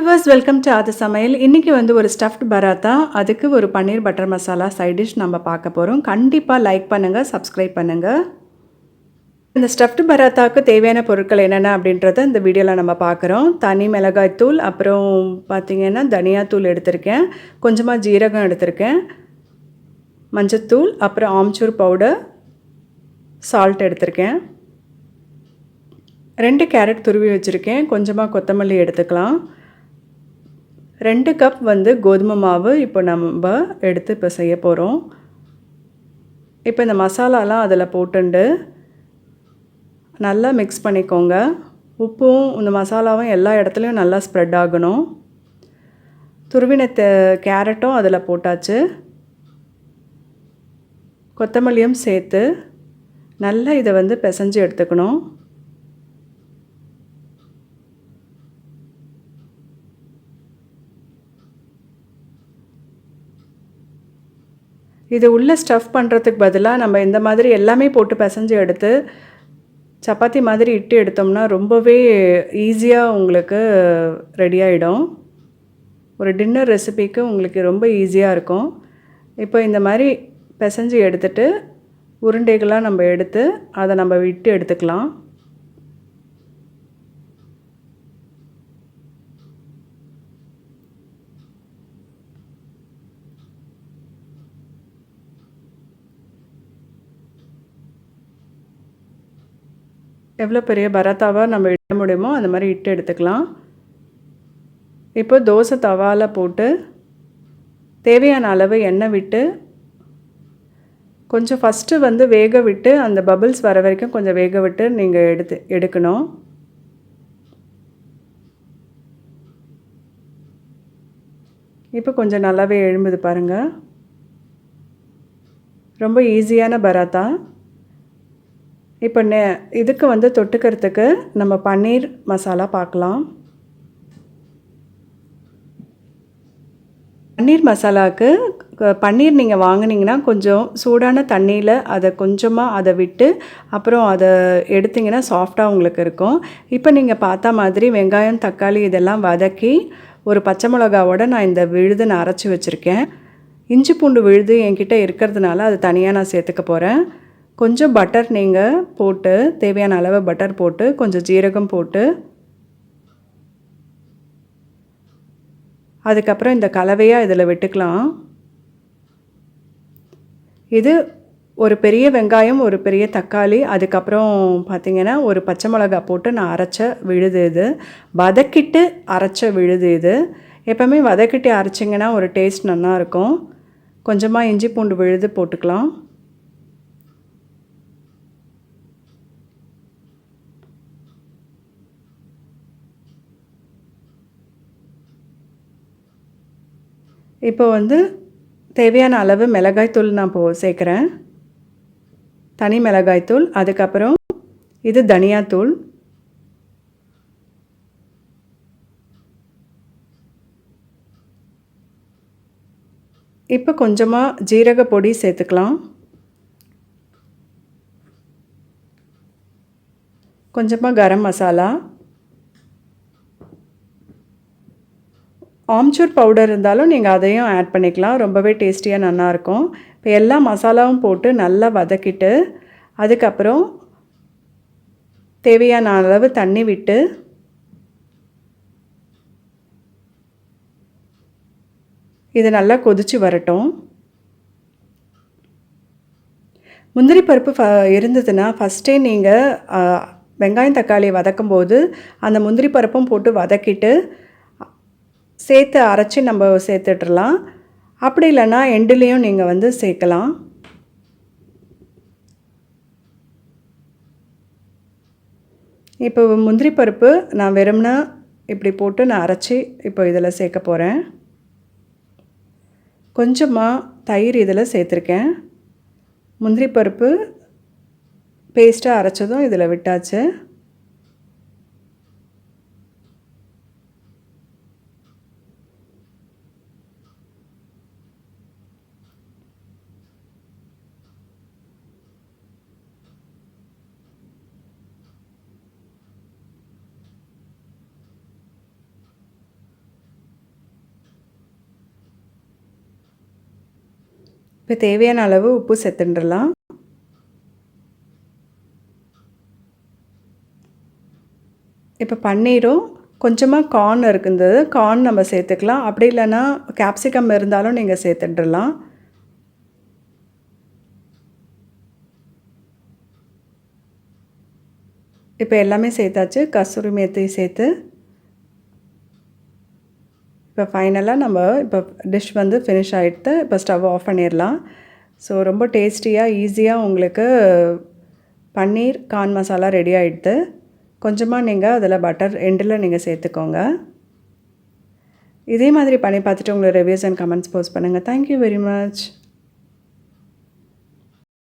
Viewers welcome to aathusamayal. இன்னைக்கு வந்து ஒரு ஸ்டஃப்ட் பராத்தா, அதுக்கு ஒரு பன்னீர் பட்டர் மசாலா சைட் டிஷ் நம்ம பார்க்க போகிறோம். கண்டிப்பாக லைக் பண்ணுங்கள், சப்ஸ்கிரைப் பண்ணுங்கள். இந்த ஸ்டஃப்ட் பராத்தாவுக்கு தேவையான பொருட்கள் என்னென்ன அப்படின்றத இந்த வீடியோவில் நம்ம பார்க்குறோம். தனி மிளகாய் தூள், அப்புறம் பார்த்திங்கன்னா தனியாத்தூள் எடுத்திருக்கேன், கொஞ்சமாக ஜீரகம் எடுத்திருக்கேன், மஞ்சத்தூள், அப்புறம் ஆம்ச்சூர் பவுடர், சால்ட் எடுத்திருக்கேன், 2 கேரட் துருவி வச்சுருக்கேன், கொஞ்சமாக கொத்தமல்லி எடுத்துக்கலாம், 2 கப் வந்து கோதுமை மாவு இப்போ நம்ம எடுத்து இப்போ செய்ய போகிறோம். இப்போ இந்த மசாலாலாம் அதில் போட்டுண்டு நல்லா மிக்ஸ் பண்ணிக்கோங்க. உப்பும் இந்த மசாலாவும் எல்லா இடத்துலையும் நல்லா ஸ்ப்ரெட் ஆகணும். துருவின கேரட்டும் அதில் போட்டாச்சு, கொத்தமல்லியும் சேர்த்து நல்லா இதை வந்து பிசைஞ்சு எடுத்துக்கணும். இது உள்ளே ஸ்டஃப் பண்ணுறதுக்கு பதிலாக நம்ம இந்த மாதிரி எல்லாமே போட்டு பிசைஞ்சு எடுத்து சப்பாத்தி மாதிரி இட்டு எடுத்தோம்னா ரொம்பவே ஈஸியாக உங்களுக்கு ரெடி ஆகிடும். ஒரு டின்னர் ரெசிபிக்கு உங்களுக்கு ரொம்ப ஈஸியாக இருக்கும். இப்போ இந்த மாதிரி பிசைஞ்சு எடுத்துட்டு உருண்டைகளாக நம்ம எடுத்து அதை நம்ம விட்டு எடுத்துக்கலாம். எவ்வளோ பெரிய பராத்தாவாக நம்ம இட முடியுமோ அந்த மாதிரி இட்டு எடுத்துக்கலாம். இப்போ தோசை தவாவில் போட்டு தேவையான அளவு எண்ணெய் விட்டு கொஞ்சம் ஃபஸ்ட்டு வந்து வேக விட்டு அந்த பபிள்ஸ் வர வரைக்கும் கொஞ்சம் வேக விட்டு நீங்கள் எடுக்கணும். இப்போ கொஞ்சம் நல்லாவே எழும்புது பாருங்கள். ரொம்ப ஈஸியான பராத்தா. இப்போ இதுக்கு வந்து தொட்டுக்கிறதுக்கு நம்ம பன்னீர் மசாலா பார்க்கலாம். பன்னீர் மசாலாவுக்கு பன்னீர் நீங்கள் வாங்கினீங்கன்னா கொஞ்சம் சூடான தண்ணியில் அதை கொஞ்சமாக அதை விட்டு அப்புறம் அதை எடுத்திங்கன்னா சாஃப்டாக உங்களுக்கு இருக்கும். இப்போ நீங்கள் பார்த்தா மாதிரி வெங்காயம், தக்காளி இதெல்லாம் வதக்கி ஒரு பச்சை மிளகாவோட நான் இந்த விழுது நான் அரைச்சி வச்சுருக்கேன். இஞ்சி பூண்டு விழுது என்கிட்ட இருக்கிறதுனால அது தனியாக நான் சேர்த்துக்க போகிறேன். கொஞ்சம் பட்டர் நீங்கள் போட்டு தேவையான அளவு பட்டர் போட்டு கொஞ்சம் ஜீரகம் போட்டு அதுக்கப்புறம் இந்த கலவையாக இதில் விட்டுக்கலாம். இது ஒரு பெரிய வெங்காயம், ஒரு பெரிய தக்காளி, அதுக்கப்புறம் பார்த்திங்கன்னா ஒரு பச்சை மிளகாய் போட்டு நான் அரைச்ச விழுது. இது வதக்கிட்டு அரைச்ச விழுது. இது எப்போவுமே வதக்கிட்டு அரைச்சிங்கன்னா ஒரு டேஸ்ட் நல்லாயிருக்கும். கொஞ்சமாக இஞ்சி பூண்டு விழுது போட்டுக்கலாம். இப்போ வந்து தேவையான அளவு மிளகாய்த்தூள் நான் சேர்க்குறேன். தனி மிளகாய்த்தூள், அதுக்கப்புறம் இது தனியாத்தூள், இப்போ கொஞ்சமாக ஜீரக பொடி சேர்த்துக்கலாம், கொஞ்சமாக கரம் மசாலா, ஆம்ச்சூர் பவுடர் இருந்தாலும் நீங்கள் அதையும் ஆட் பண்ணிக்கலாம். ரொம்பவே டேஸ்டியாக நல்லாயிருக்கும். இப்போ எல்லா மசாலாவும் போட்டு நல்லா வதக்கிட்டு அதுக்கப்புறம் தேவையான அளவு தண்ணி விட்டு இது நல்லா கொதித்து வரட்டும். முந்திரி பருப்பு இருந்ததுன்னா ஃபஸ்ட்டே நீங்கள் வெங்காயம் தக்காளியை வதக்கும்போது அந்த முந்திரி பருப்பும் போட்டு வதக்கிட்டு சேர்த்து அரைச்சி நம்ம சேர்த்துட்றலாம். அப்படி இல்லைன்னா எண்டுலேயும் நீங்கள் வந்து சேர்க்கலாம். இப்போ முந்திரி பருப்பு நான் வெறும்னா இப்படி போட்டு நான் அரைச்சி இப்போ இதில் சேர்க்க போகிறேன். கொஞ்சமாக தயிர் இதில் சேர்த்துருக்கேன். முந்திரி பருப்பு பேஸ்ட்டாக அரைச்சதும் இதில் விட்டாச்சு. இப்போ தேவையான அளவு உப்பு சேர்த்துட்டுலாம். இப்போ பன்னீரும் கொஞ்சமாக கார்ன் இருக்குது, கார்ன் நம்ம சேர்த்துக்கலாம். அப்படி இல்லைன்னா கேப்சிகம் இருந்தாலும் நீங்கள் சேர்த்துட்டுலாம். இப்போ எல்லாமே சேர்த்தாச்சு. கஸ்தூரி மேத்தி சேர்த்து இப்போ ஃபைனலாக நம்ம இப்போ டிஷ் வந்து ஃபினிஷ் ஆகிடுது. இப்போ ஸ்டவ் ஆஃப் பண்ணிடலாம். ஸோ ரொம்ப டேஸ்டியாக ஈஸியாக உங்களுக்கு பன்னீர் கார்ன் மசாலா ரெடி ஆகிடுது. கொஞ்சமாக நீங்கள் அதில் பட்டர் எண்டில் நீங்கள் சேர்த்துக்கோங்க. இதே மாதிரி பண்ணி பார்த்துட்டு உங்களோட ரிவ்யூஸ் அண்ட் கமெண்ட்ஸ் போஸ்ட் பண்ணுங்கள். Thank you very much.